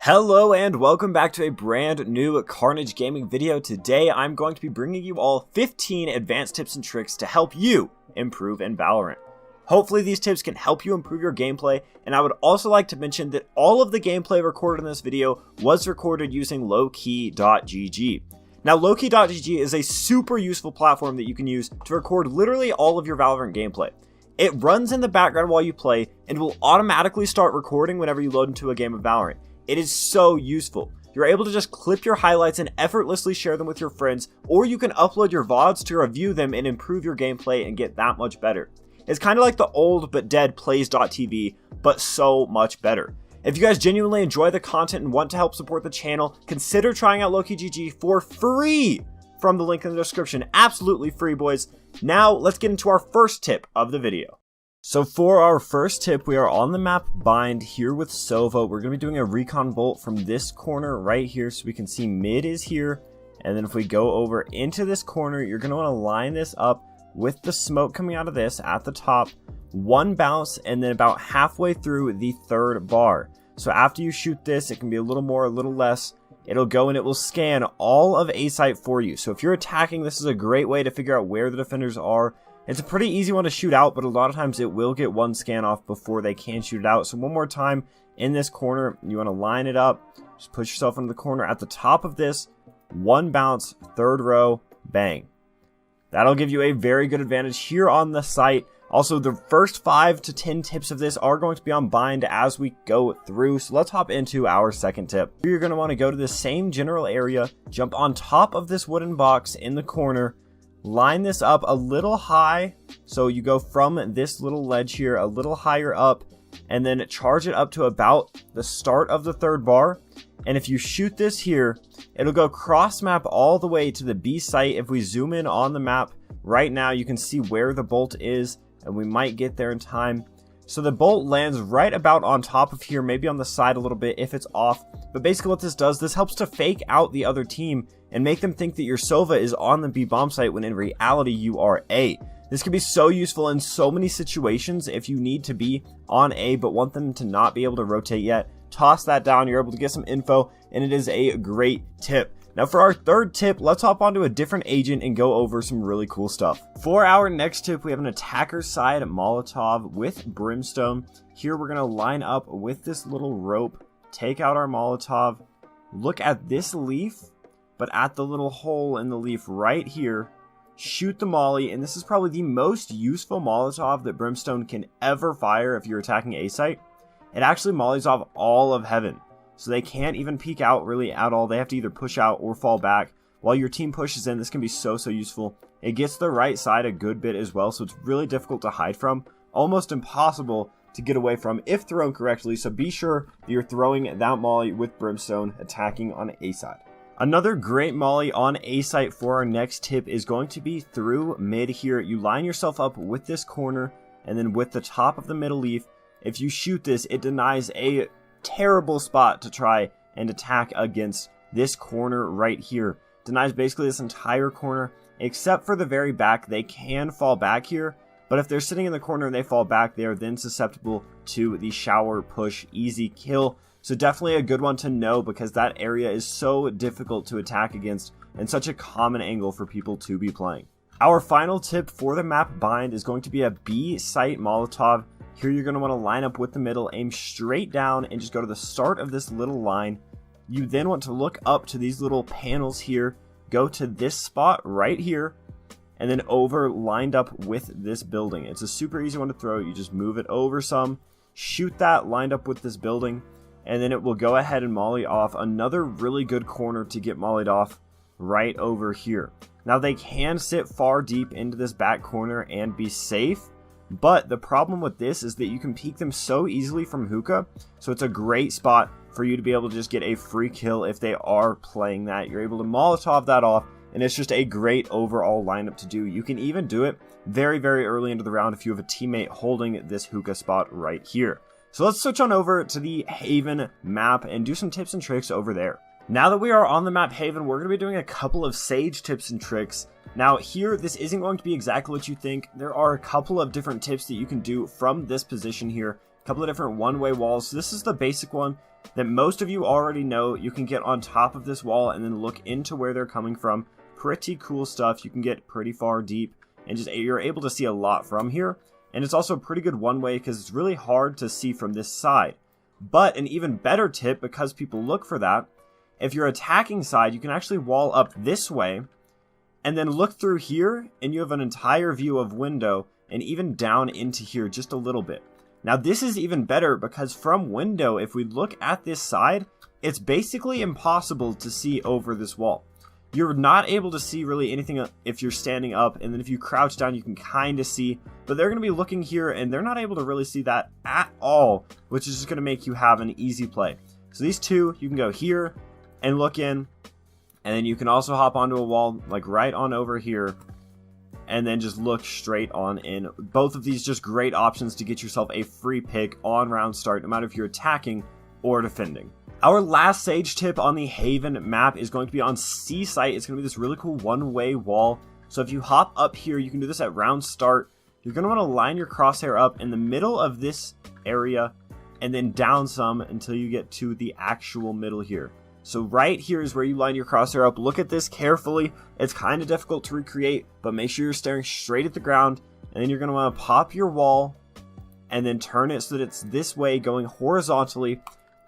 Hello and welcome back to a brand new Carnage Gaming video. Today I'm going to be bringing you all 15 advanced tips and tricks to help you improve in Valorant. Hopefully these tips can help you improve your gameplay, and I would also like to mention that all of the gameplay recorded in this video was recorded using lowkey.gg. Now lowkey.gg is a super useful platform that you can use to record literally all of your Valorant gameplay. It runs in the background while you play and will automatically start recording whenever you load into a game of Valorant. It is so useful. You're able to just clip your highlights and effortlessly share them with your friends, or you can upload your VODs to review them and improve your gameplay and get that much better. It's kind of like the old but dead plays.tv, but so much better. If you guys genuinely enjoy the content and want to help support the channel, consider trying out lowkey.gg for free from the link in the description. Absolutely free, boys. Now let's get into our first tip of the video. So for our first tip, we are on the map Bind here with Sova. We're going to be doing a recon bolt from this corner right here, so we can see mid is here. And then if we go over into this corner, you're going to want to line this up with the smoke coming out of this at the top, one bounce, and then about halfway through the third bar. So after you shoot this, it can be a little more, a little less. It'll go and it will scan all of A site for you. So if you're attacking, this is a great way to figure out where the defenders are. It's a pretty easy one to shoot out, but a lot of times it will get one scan off before they can shoot it out. So one more time in this corner, you want to line it up. Just push yourself into the corner at the top of this. One bounce, third row, bang. That'll give you a very good advantage here on the site. Also, the first 5 to 10 tips of this are going to be on Bind as we go through. So let's hop into our second tip. You're going to want to go to the same general area, jump on top of this wooden box in the corner, line this up a little high, so you go from this little ledge here a little higher up, and then charge it up to about the start of the third bar. And if you shoot this here, it'll go cross map all the way to the B site. If we zoom in on the map right now, you can see where the bolt is, and we might get there in time. So the bolt lands right about on top of here, maybe on the side a little bit if it's off. But basically what this does, this helps to fake out the other team and make them think that your Sova is on the B bomb site when in reality you are A. This can be so useful in so many situations if you need to be on A but want them to not be able to rotate yet. Toss that down, you're able to get some info, and it is a great tip. Now for our third tip, let's hop onto a different agent and go over some really cool stuff. For our next tip, we have an attacker side Molotov with Brimstone. Here we're going to line up with this little rope, take out our Molotov, look at this leaf, but at the little hole in the leaf right here, shoot the molly, and this is probably the most useful Molotov that Brimstone can ever fire if you're attacking A site. It actually mollies off all of heaven. So they can't even peek out really at all. They have to either push out or fall back. While your team pushes in, this can be so useful. It gets the right side a good bit as well, so it's really difficult to hide from. Almost impossible to get away from if thrown correctly, so be sure that you're throwing that molly with Brimstone attacking on A side. Another great molly on A site for our next tip is going to be through mid here. You line yourself up with this corner, and then with the top of the middle leaf, if you shoot this, it denies a terrible spot to try and attack against this corner right here. Denies basically this entire corner except for the very back. They can fall back here, but if they're sitting in the corner and they fall back, they are then susceptible to the shower push easy kill. So definitely a good one to know because that area is so difficult to attack against and such a common angle for people to be playing. Our final tip for the map Bind is going to be a B site Molotov. Here you're going to want to line up with the middle, aim straight down, and just go to the start of this little line. You then want to look up to these little panels here, go to this spot right here, and then over lined up with this building. It's a super easy one to throw. You just move it over some, shoot that lined up with this building, and then it will go ahead and molly off. Another really good corner to get mollied off right over here. Now they can sit far deep into this back corner and be safe, but the problem with this is that you can peek them so easily from hookah, so it's a great spot for you to be able to just get a free kill if they are playing that. You're able to Molotov that off, and it's just a great overall lineup to do. You can even do it very early into the round if you have a teammate holding this hookah spot right here. So let's switch on over to the Haven map and do some tips and tricks over there. Now that we are on the map Haven, we're going to be doing a couple of Sage tips and tricks. Now here, this isn't going to be exactly what you think. There are a couple of different tips that you can do from this position here a couple of different one-way walls. So this is the basic one that most of you already know. You can get on top of this wall and then look into where they're coming from. Pretty cool stuff. You can get pretty far deep and just you're able to see a lot from here. And it's also a pretty good one-way because it's really hard to see from this side. But an even better tip, because people look for that, if you're attacking side, you can actually wall up this way and then look through here and you have an entire view of window and even down into here just a little bit. Now this is even better because from window, if we look at this side, it's basically impossible to see over this wall. You're not able to see really anything if you're standing up, and then if you crouch down you can kind of see, but they're going to be looking here and they're not able to really see that at all, which is just going to make you have an easy play. So these two, you can go here and look in, and then you can also hop onto a wall like right on over here and then just look straight on in. Both of these just great options to get yourself a free pick on round start, no matter if you're attacking or defending. Our last Sage tip on the Haven map is going to be on C site. It's going to be this really cool one-way wall. So if you hop up here, you can do this at round start. You're going to want to line your crosshair up in the middle of this area and then down some until you get to the actual middle here. So right here is where you line your crosshair up. Look at this carefully. It's kind of difficult to recreate, but make sure you're staring straight at the ground. And then you're going to want to pop your wall and then turn it so that it's this way going horizontally.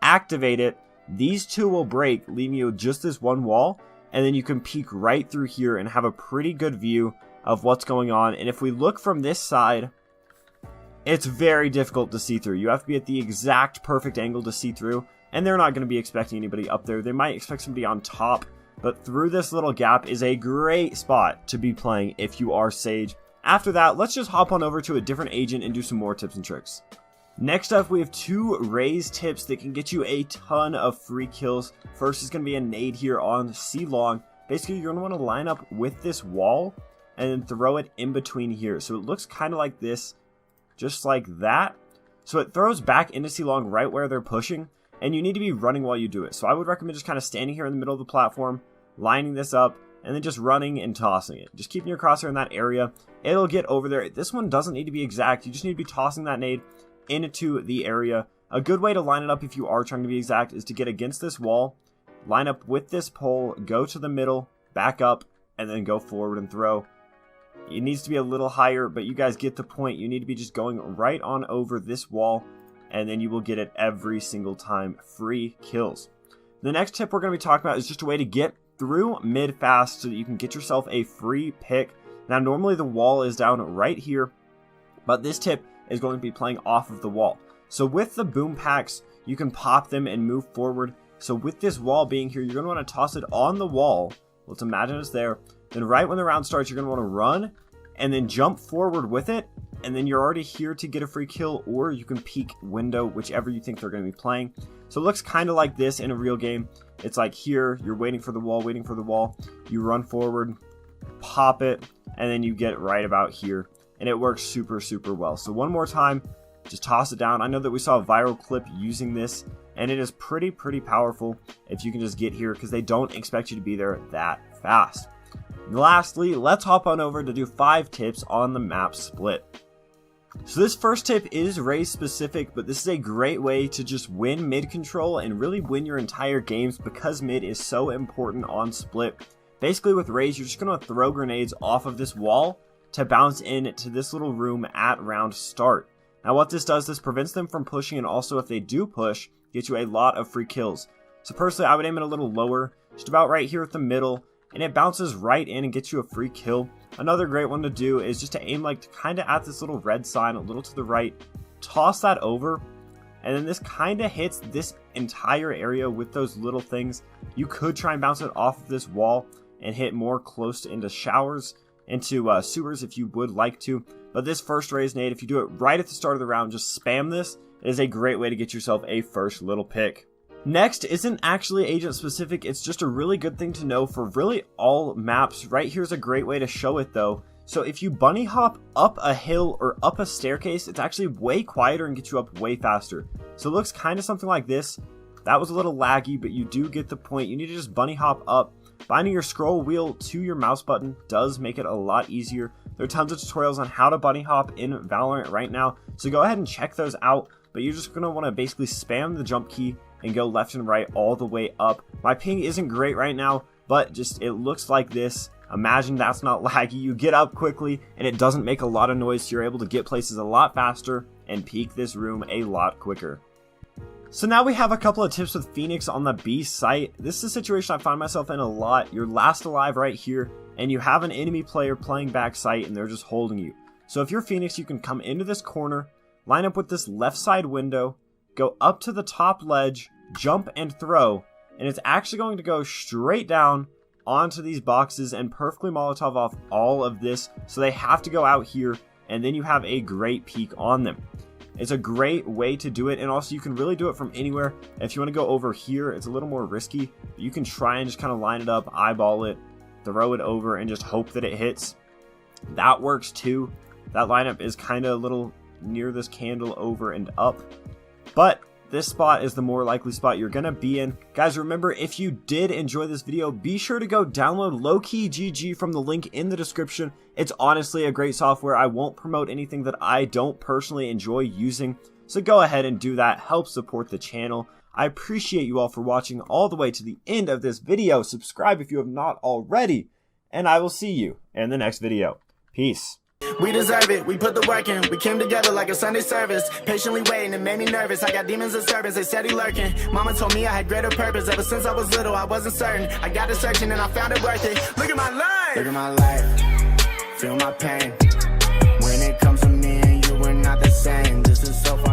Activate it. These two will break, leaving you just this one wall, and then you can peek right through here and have a pretty good view of what's going on. And if we look from this side, it's very difficult to see through. You have to be at the exact perfect angle to see through, and they're not going to be expecting anybody up there. They might expect somebody on top, but through this little gap is a great spot to be playing if you are Sage. After that, let's just hop on over to a different agent and do some more tips and tricks. Next up, we have two Raze tips that can get you a ton of free kills. First is going to be a nade here on C long. Basically, you're going to want to line up with this wall and then throw it in between here. So it looks kind of like this, just like that. So it throws back into C long right where they're pushing, and you need to be running while you do it. So I would recommend just kind of standing here in the middle of the platform, lining this up, and then just running and tossing it. Just keeping your crosshair in that area. It'll get over there. This one doesn't need to be exact. You just need to be tossing that nade into the area. A good way to line it up if you are trying to be exact is to get against this wall, line up with this pole, go to the middle, back up, and then go forward and throw. It needs to be a little higher, but you guys get the point. You need to be just going right on over this wall, and then you will get it every single time. Free kills. The next tip we're going to be talking about is just a way to get through mid fast so that you can get yourself a free pick. Now normally the wall is down right here, but this tip is going to be playing off of the wall. So with the boom packs, you can pop them and move forward. So with this wall being here, you're going to want to toss it on the wall. Let's imagine it's there. Then right when the round starts, you're going to want to run and then jump forward with it. And then you're already here to get a free kill, or you can peek window, whichever you think they're going to be playing. So it looks kind of like this in a real game. It's like here, you're waiting for the wall. You run forward, pop it, and then you get right about here. And it works super, super well. So one more time, just toss it down. I know that we saw a viral clip using this, and it is pretty powerful if you can just get here because they don't expect you to be there that fast. And lastly, let's hop on over to do 5 tips on the map split. So this first tip is Raze specific, but this is a great way to just win mid control and really win your entire games because mid is so important on split. Basically with Raze, you're just going to throw grenades off of this wall to bounce in to this little room at round start. Now what this does, this prevents them from pushing, and also if they do push, gets you a lot of free kills. So personally, I would aim it a little lower, just about right here at the middle, and it bounces right in and gets you a free kill. Another great one to do is just to aim like kind of at this little red sign a little to the right, toss that over, and then this kind of hits this entire area with those little things. You could try and bounce it off of this wall and hit more close to into showers, into sewers if you would like to. But this first Raze nade, if you do it right at the start of the round, just spam this. It is a great way to get yourself a first little pick. Next isn't actually agent specific, it's just a really good thing to know for really all maps. Right here's a great way to show it though. So if you bunny hop up a hill or up a staircase, it's actually way quieter and gets you up way faster. So it looks kind of something like this. That was a little laggy, but you do get the point. You need to just bunny hop up. Binding your scroll wheel to your mouse button does make it a lot easier. There are tons of tutorials on how to bunny hop in Valorant right now, so go ahead and check those out. but you're just going to want to basically spam the jump key and go left and right all the way up. My ping isn't great right now, but just it looks like this. Imagine that's not laggy. You get up quickly and it doesn't make a lot of noise, so you're able to get places a lot faster and peek this room a lot quicker. So now we have a couple of tips with Phoenix on the B site. This is a situation I find myself in a lot. You're last alive right here, and you have an enemy player playing back site, and they're just holding you. So if you're Phoenix, you can come into this corner, line up with this left side window, go up to the top ledge, jump and throw, and it's actually going to go straight down onto these boxes and perfectly Molotov off all of this. So they have to go out here, and then you have a great peek on them. It's a great way to do it, and also you can really do it from anywhere. If you want to go over here, it's a little more risky, but you can try and just kind of line it up, eyeball it, throw it over, and just hope that it hits. That works too. That lineup is kind of a little near this candle over and up, but this spot is the more likely spot you're going to be in. Guys, remember, if you did enjoy this video, be sure to go download Lowkey GG from the link in the description. It's honestly a great software. I won't promote anything that I don't personally enjoy using, so go ahead and do that. Help support the channel. I appreciate you all for watching all the way to the end of this video. Subscribe if you have not already, and I will see you in the next video. Peace. We deserve it, we put the work in. We came together like a Sunday service. Patiently waiting, it made me nervous. I got demons in service, they steady lurking. Mama told me I had greater purpose. Ever since I was little, I wasn't certain. I got to searching and I found it worth it. Look at my life, look at my life. Feel my pain. When it comes to me and you, we're not the same. This is so far.